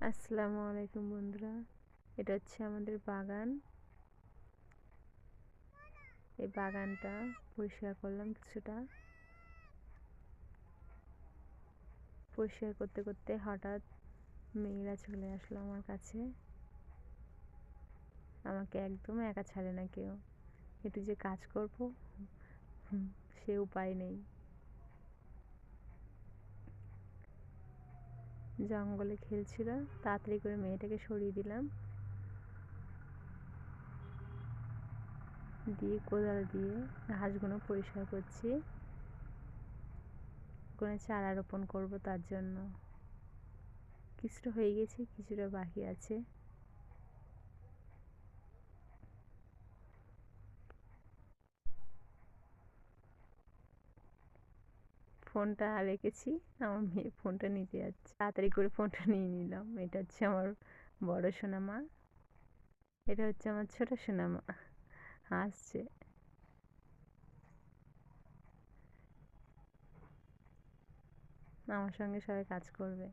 আসসালামু আলাইকুম বন্ধুরা। এটা হচ্ছে আমাদের বাগান। এই বাগানটা পরিষ্কার করলাম কিছুটা। পরিষ্কার করতে করতে হঠাৎ মেয়েরা চলে আসলো আমার কাছে। আমাকে একদম একা ছাড়ে না কেউ। একটু যে কাজ করব সে উপায় নেই। জঙ্গলে খেলছিল, তাড়াতাড়ি করে মেয়েটাকে সরিয়ে দিলাম, দিয়ে কোদাল দিয়ে ঘাসগুলো পরিষ্কার করছি। ওখানে চারা রোপণ করব, তার জন্য কিছুটা হয়ে গেছে, কিছুটা বাকি আছে। ফোনটা রেখেছি, আমার মেয়ে ফোনটা নিতে যাচ্ছে, তাড়াতাড়ি করে ফোনটা নিয়ে নিলাম। এটা হচ্ছে আমার বড় সোনামা, এটা হচ্ছে আমার ছোট সোনামা, হাসছে। আমার সঙ্গে সবাই কাজ করবে।